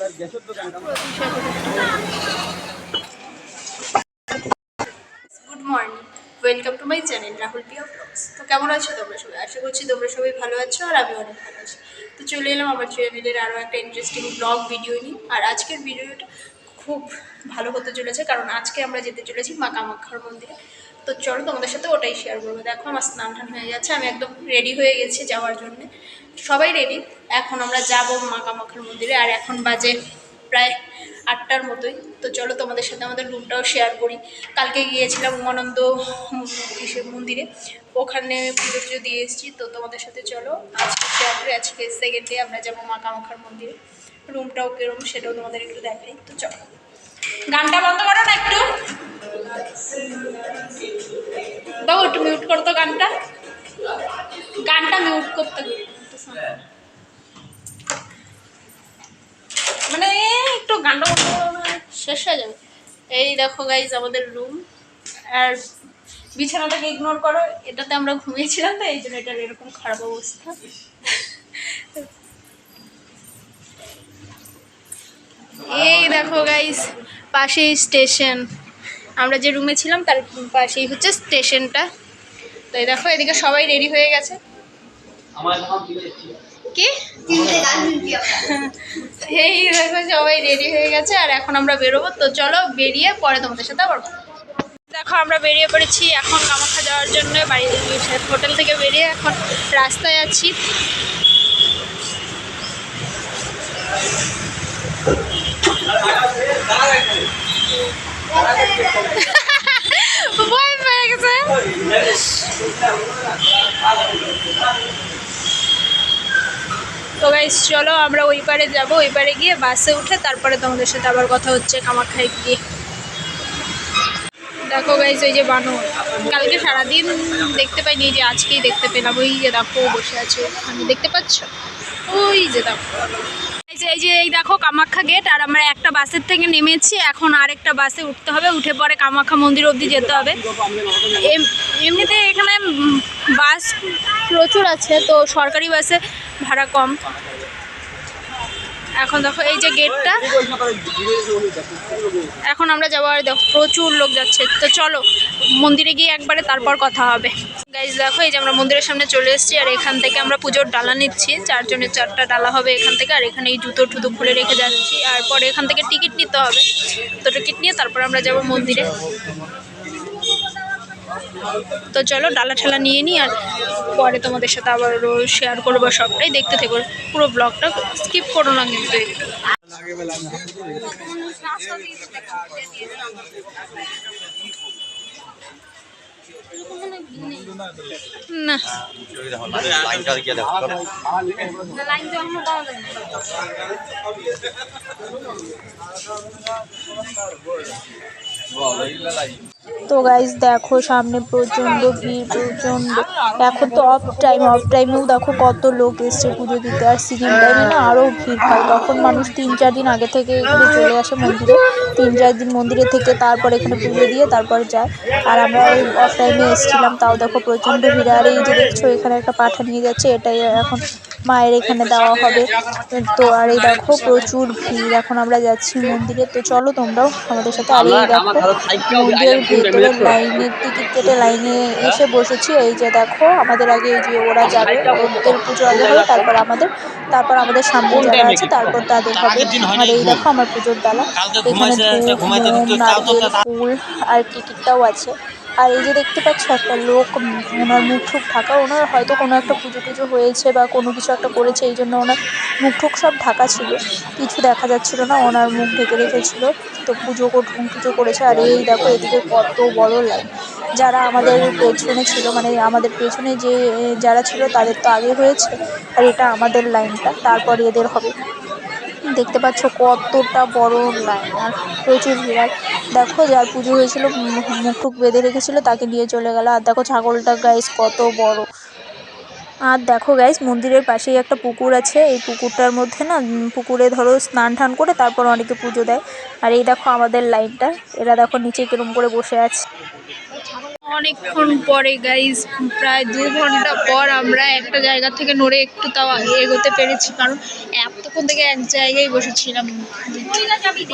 Good morning, welcome to my channel Rahul Piya vlogs. তো কেমন আছো তোমরা সবাই? আশা করছি তোমরা সবাই ভালো আছো আর আমি অনেক ভালো আছি। তো চলে এলাম আমার চ্যানেলের আরও একটা ইন্টারেস্টিং ব্লগ ভিডিও নিয়ে। আর আজকের ভিডিওটা খুব ভালো হতে চলেছে, কারণ আজকে আমরা যেতে চলেছি মা কামাখ্যার মন্দিরে। তো চলো তোমাদের সাথে ওটাই শেয়ার করবো। দেখো আমার স্নান টান হয়ে গেছে, আমি একদম রেডি হয়ে গেছি যাওয়ার জন্যে। সবাই রেডি। এখন আমরা যাব মা কামাখ্যার মন্দিরে, আর এখন বাজে প্রায় 8টার মতোই। তো চলো তোমাদের সাথে আমাদের রুমটাও শেয়ার করি। কালকে গিয়েছিলাম উমানন্দ মন্দিরে, ওখানে পুজো টুজো দিয়ে এসেছি। তো তোমাদের সাথে চলো আজকে শেয়ার করি। আজকে সেকেন্ড ডে আমরা যাবো মা কামাখ্যার মন্দিরে। রুমটাও কেরম সেটাও তোমাদের একটু দেখাই। তো চলো, গানটা বন্ধ করো না একটু, বাবু একটু মিউট করতো গানটা, গানটা মিউট করতে মানে একটু গানটা শেষ হয়ে যাবে। এই দেখো গাইজ আমাদের রুম, আর বিছানাটাকে ইগনোর করো, এটাতে আমরা ঘুমিয়েছিলাম তো এই জন্য এটার এরকম খারাপ অবস্থা। এই দেখো গাইজ পাশেই স্টেশন, আমরা যে রুমে ছিলাম তার পাশেই হচ্ছে স্টেশনটা। তো এই দেখো এদিকে সবাই রেডি হয়ে গেছে। কি এই দেখো সবাই রেডি হয়ে গেছে, আর এখন আমরা বেরোবো। তো চলো বেরিয়ে পরে তোমাদের সাথে আবার দেখো আমরা বেরিয়ে পড়েছি এখন কামাখ্যা যাওয়ার জন্য। বাড়ি হোটেল থেকে বেরিয়ে এখন রাস্তায় আছি। ভয় পেয়ে গেছে। তো গাইস চলো আমরা ওই পারে যাবো, ওই পারে গিয়ে বাসে উঠে তারপরে তোমাদের সাথে আবার কথা হচ্ছে কামাখ্যায় গিয়ে। দেখো গাইস ওই যে বানর, কালকে সারাদিন দেখতে পাইনি, যে আজকেই দেখতে পেলাম। ওই যে দেখো বসে আছে ওখানে, দেখতে পাচ্ছ? ওই যে দেখো এই দেখো কামাখ্যা গেট। আর আমরা একটা বাসের থেকে নেমেছি, এখন আরেকটা বাসে উঠতে হবে, উঠে পরে কামাখ্যা মন্দির অবধি যেতে হবে। এমনিতে এখানে বাস প্রচুর আছে, তো সরকারি বাসে ভাড়া কম। এখন দেখো এই যে গেটটা, এখন আমরা যাবো। আর দেখো প্রচুর লোক যাচ্ছে। তো চলো মন্দিরে গিয়ে একবারে তারপর কথা হবে। গাইজ দেখো এই যে আমরা মন্দিরের সামনে চলে এসেছি, আর এখান থেকে আমরা পুজোর ডালা নিচ্ছি। 4 জনের 4টা ডালা হবে এখান থেকে। আর এখানে এই জুতো টুতো খুলে রেখে যাচ্ছি, আর পরে এখান থেকে টিকিট নিতে হবে। তো টিকিট নিয়ে তারপর আমরা যাব মন্দিরে। তো চলো ডালা ঠালা নিয়ে নিই, আর পরে তোমাদের সাথে আবার শেয়ার করবো সবটাই। দেখতে থেকো পুরো ব্লগটা, স্কিপ করো না কিন্তু একটু। না তো গাইজ দেখো সামনে প্রচণ্ড ভিড়, প্রচণ্ড। এখন তো অফ টাইমেও দেখো কত লোক এসছে পুজো দিতে। আর সিজন টাইমে না আরও ভিড় হয়, তখন মানুষ 3-4 দিন আগে থেকে এখানে চলে আসে মন্দিরে। 3-4 দিন মন্দিরে থেকে তারপর এখানে পুজো দিয়ে তারপর যায়। আর আমরা ওই অফ টাইমে এসেছিলাম, তাও দেখো প্রচণ্ড ভিড়। আর এই যে দেখছো এখানে একটা পাঠা নিয়ে যাচ্ছে, এটাই এখন মায়ের এখানে দেওয়া হবে। তো আর এই দেখো প্রচুর ভিড়, এখন আমরা যাচ্ছি মন্দিরে। তো চলো তোমরাও আমাদের সাথে। আর এই দেখো মন্দিরের ভেতরে লাইনে টিকিট কেটে লাইনে এসে বসেছি। এই যে দেখো আমাদের আগে এই যে ওরা যাবে, ওদের পুজো আগে হবে, তারপর আমাদের সামনে যারা আছে তারপর তাদের হবে। আর এই দেখো আমার পুজোর ডালা, এখানে ধূপ, মোম, নারকেল, ফুল আর টিকিটটাও আছে। আর এই যে দেখতে পাচ্ছ একটা লোক, ওনার মুখ ঠুক ঢাকা। ওনার হয়তো কোনো একটা পুজো টুজো হয়েছে বা কোনো কিছু একটা করেছে, এই জন্য ওনার মুখ ঠুক সব ঢাকা ছিল, কিছু দেখা যাচ্ছিল না, ওনার মুখ ঢেকে রেখেছিল। তো পুজো করেছে। আর এই দেখো এদিকে কত বড় লাইন। যারা আমাদের পেছনে ছিল, মানে আমাদের পেছনে যে যারা ছিল তাদের তো আগে হয়েছে, আর এটা আমাদের লাইনটা, তারপর এদের হবে। দেখতে পাচ্ছ কতটা বড় লাইন, আর প্রচুর ভিড়। আর দেখো যার পুজো হয়েছিল মুখ টুক বেঁধে রেখেছিল তাকে নিয়ে চলে গেল। আর দেখো ছাগলটা গাইস কত বড়। আর দেখো গাইস মন্দিরের পাশেই একটা পুকুর আছে, এই পুকুরটার মধ্যে না পুকুরে ধরো স্নান টান করে তারপর অনেকে পুজো দেয়। আর এই দেখো আমাদের লাইনটা, এরা দেখো নিচে কিরম করে বসে আছে। অনেকক্ষণ পরে গাইজ, প্রায় 2 ঘন্টা পর আমরা একটা জায়গা থেকে নড়ে একটু তাও এগোতে পেরেছি, কারণ এতক্ষণ থেকে এক জায়গায় বসেছিলাম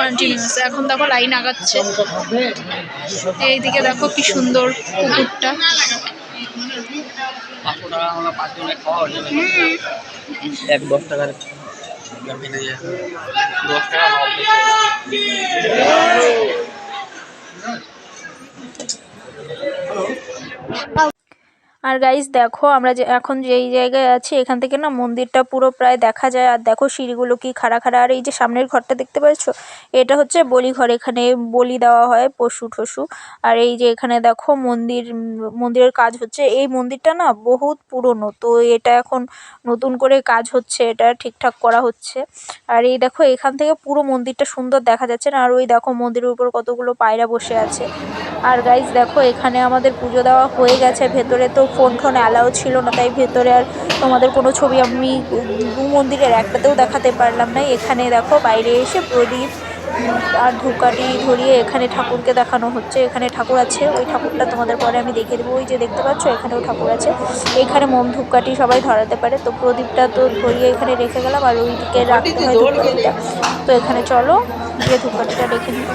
কন্টিনিউয়াস। এখন দেখো লাইন আগাচ্ছে। এইদিকে দেখো কি সুন্দর পুকুরটা। এক 10 টাকার আর গাইজ দেখো আমরা যে এখন যেই জায়গায় আছি এখান থেকে না মন্দিরটা পুরো প্রায় দেখা যায়। আর দেখো সিঁড়িগুলো কি খাড়া খাড়া। আর এই যে সামনের ঘরটা দেখতে পাচ্ছ, এটা হচ্ছে বলি ঘর। এখানে বলি দেওয়া হয় পশু টশু। আর এই যে এখানে দেখো মন্দিরের কাজ হচ্ছে। এই মন্দিরটা না বহুত পুরনো, তো এটা এখন নতুন করে কাজ হচ্ছে, এটা ঠিকঠাক করা হচ্ছে। আর এই দেখো এখান থেকে পুরো মন্দিরটা সুন্দর দেখা যাচ্ছে না। আর ওই দেখো মন্দিরের উপর কতগুলো পায়রা বসে আছে। আর গাইজ দেখো এখানে আমাদের পুজো দেওয়া হয়ে গেছে। ভেতরে তো ফোন অ্যালাউ ছিল না, তাই ভেতরে আর তোমাদের কোনো ছবি আমি মন্দিরের একটাতেও দেখাতে পারলাম না। এখানে দেখো বাইরে এসে প্রদীপ আর ধূপকাঠি ধরিয়ে এখানে ঠাকুরকে দেখানো হচ্ছে। এখানে ঠাকুর আছে, ওই ঠাকুরটা তোমাদের পরে আমি দেখিয়ে দেবো। ওই যে দেখতে পাচ্ছ এখানেও ঠাকুর আছে। এখানে মোম ধূপকাঠি সবাই ধরাতে পারে। তো প্রদীপটা তো ধরিয়ে এখানে রেখে গেলাম, আর ওইদিকে রাখতে হয় ধূপকাঠিটা। তো এখানে চলো গিয়ে ধূপকাঠিটা রেখে দিই।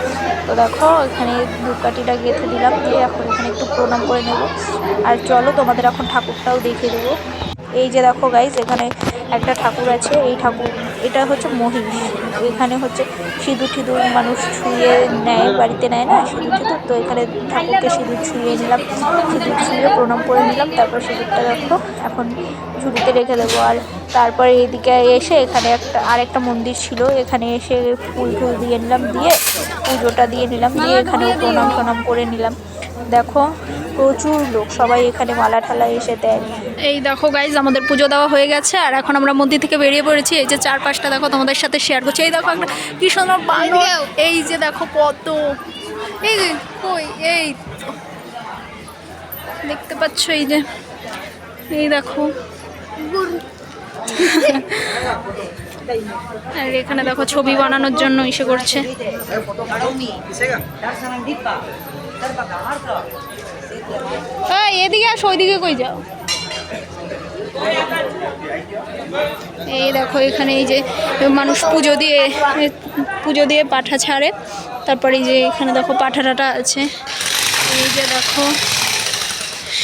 তো দেখো এখানে ধূপকাঠিটা গেঁথে দিলাম, দিয়ে এখন এখানে একটু প্রণাম করে নেব। আর চলো তোমাদের এখন ঠাকুরটাও দেখিয়ে দেবো। এই যে দেখো গাইজ এখানে একটা ঠাকুর আছে। এই ঠাকুর এটা হচ্ছে মহিষ। এখানে হচ্ছে সিঁদুর টিঁদুর মানুষ ছুঁয়ে নেয়, বাড়িতে নেয় না সিঁদুর টিঁদুর। তো এখানে ঠাকুরকে সিঁদুর ছুঁয়ে নিলাম, সিঁদুর ছুঁয়ে প্রণাম করে নিলাম। তারপর সিঁদুরটা দেখো এখন ঝুড়িতে রেখে দেবো। আর তারপরে এইদিকে এসে এখানে আরেকটা মন্দির ছিল, এখানে এসে ফুল টুল দিয়ে নিলাম, দিয়ে পুজোটা দিয়ে নিলাম, দিয়ে এখানেও প্রণাম করে নিলাম। দেখো প্রচুর লোক, সবাই এখানে মালা ঠালা এসে দেয়। এই দেখো গাইজ আমাদের পুজো দেওয়া হয়ে গেছে, আর এখন আমরা মন্দির থেকে বেরিয়ে পড়েছি। এই যে চারপাশটা দেখো তোমাদের সাথে শেয়ার করছি। এই দেখো একটা কি সুন্দর বানর। এই যে দেখো কত, এই যে কই এই দেখতে পাচ্ছ, এই যে এই দেখো। আর এখানে দেখো ছবি বানানোর জন্য ইসে করছে। এদিকে আসো, ওইদিকে কই যাও। এই দেখো এখানে এই যে মানুষ পুজো দিয়ে পাঠা ছাড়ে। তারপরে এই যে এখানে দেখো পাঠা টাটা আছে। এই যে দেখো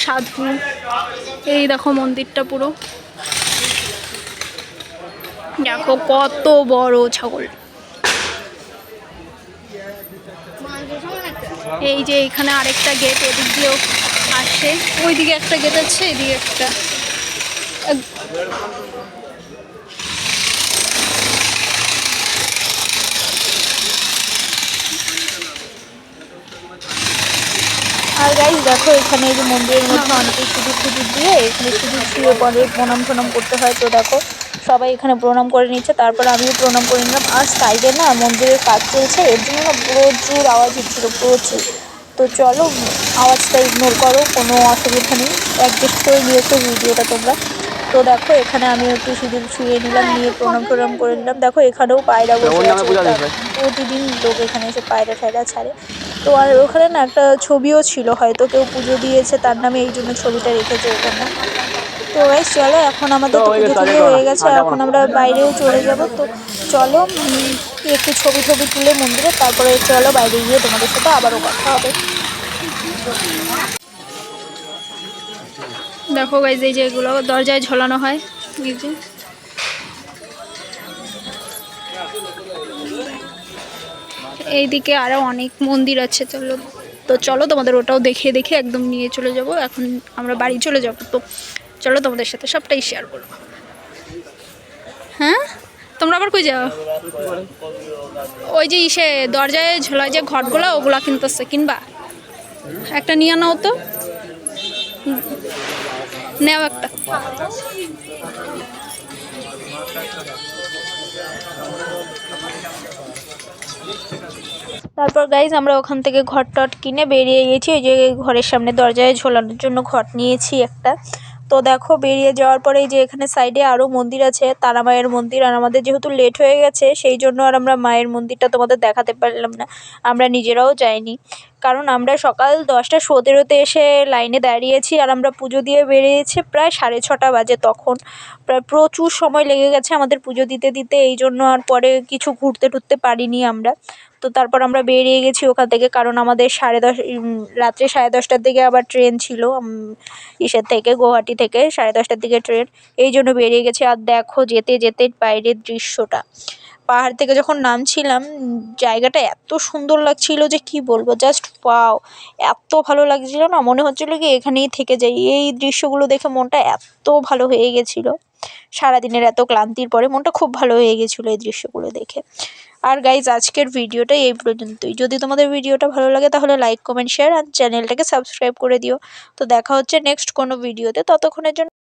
সাধু। এই দেখো মন্দিরটা পুরো দেখো কত বড় ছাগল। এই যে এখানে আরেকটা গেট, এদিক দিয়েও আসে। ওইদিকে একটা গেট আছে, এদিকে একটা। আর গাইজ দেখো এখানে এই যে মন্দিরের মধ্যে অনেকে সিঁদুর টিঁদুর দিয়ে এখানে সিঁদুর ছুঁয়ে পরে প্রণাম করতে হয়। তো দেখো সবাই এখানে প্রণাম করে নিচ্ছে, তারপর আমিও প্রণাম করে নিলাম। আর সাইডে না মন্দিরের কাজ চলছে, এর জন্য না প্রচুর আওয়াজ হচ্ছিলো, প্রচুর। তো চলো আওয়াজটা ইগনোর করো, কোনো অসুবিধা নেই, অ্যাডজাস্ট করে নিয়েছো ভিডিওটা তোমরা। তো দেখো এখানে আমি একটু সিঁদুর ছুঁয়ে নিলাম, নিয়ে প্রণাম করে নিলাম। দেখো এখানেও পায়রা বসে আছে, প্রতিদিন লোক এখানে এসে পায়রা ঠায়রা ছাড়ে। তো আর ওখানে না একটা ছবিও ছিল, হয়তো কেউ পুজো দিয়েছে তার নামে, এই জন্য ছবিটা রেখেছে ওখানে। তো গাইস চলো এখন আমাদের তো পুজো টুজো হয়ে গেছে, এখন আমরা বাইরেও চলে যাব। তো চলো একটু ছবি তুলে মন্দিরে, তারপরে চলো বাইরে গিয়ে তোমাদের সাথে আবারও কথা হবে। দেখো গাইস এই যে এগুলো দরজায় ঝোলানো হয়, এই যে এইদিকে আরো অনেক মন্দির আছে। চলো তোমাদের ওটাও দেখে একদম নিয়ে চলে যাব। এখন আমরা বাড়ি চলে যাব, তো চলো তোমাদের সাথে সবটাই শেয়ার করবো। হ্যাঁ তোমরা আবার কই যাও? ওই যে ইসে দরজায় ঝোলায় যে ঘটগুলো ওগুলা কিনবা, একটা নিয়ে নাও তো, নেও একটা। তারপর গাইজ আমরা ওখান থেকে ঘট টট কিনে বেরিয়ে গেছি। ওই যে ঘরের সামনে দরজায় ঝোলানোর জন্য ঘট নিয়েছি একটা। তো দেখো বেরিয়ে যাওয়ার পরে যে এখানে সাইডে আরও মন্দির আছে, তারা মায়ের মন্দির। আর আমাদের যেহেতু লেট হয়ে গেছে সেই জন্য আর আমরা মায়ের মন্দিরটা তোমাদের দেখাতে পারলাম না, আমরা নিজেরাও যাইনি। কারণ আমরা সকাল 10:17-তে এসে লাইনে দাঁড়িয়েছি আর আমরা পুজো দিয়ে বেরিয়েছি প্রায় 6:30 বাজে। তখন প্রায় প্রচুর সময় লেগে গেছে আমাদের পুজো দিতে দিতে, এই জন্য আর পরে কিছু ঘুরতে টুরতে পারিনি আমরা। তো তারপর আমরা বেরিয়ে গেছি ওখান থেকে, কারণ আমাদের রাত্রে 10:30টার দিকে আবার ট্রেন ছিল ইসের থেকে, গুয়াহাটি থেকে 10:30টার দিকে ট্রেন, এই জন্য বেরিয়ে গেছি। আর দেখো যেতে যেতে বাইরের দৃশ্যটা, পাহাড় থেকে যখন নামছিলাম জায়গাটা এত সুন্দর লাগছিল যে কি বলবো, জাস্ট ওয়াও! এত ভালো লাগছিল না, মনে হচ্ছিল কি এখানেই থেকে যাই। এই দৃশ্যগুলো দেখে মনটা এত ভালো হয়ে গেছিল, সারাদিনের এত ক্লান্তির পরে মনটা খুব ভালো হয়ে গেছিলো এই দৃশ্যগুলো দেখে। আর গাইজ আজকের ভিডিওটা এই পর্যন্তই। যদি তোমাদের ভিডিওটা ভালো লাগে তাহলে লাইক, কমেন্ট, শেয়ার আর চ্যানেলটাকে সাবস্ক্রাইব করে দিও। তো দেখা হচ্ছে নেক্সট কোনো ভিডিওতে, ততক্ষণের জন্য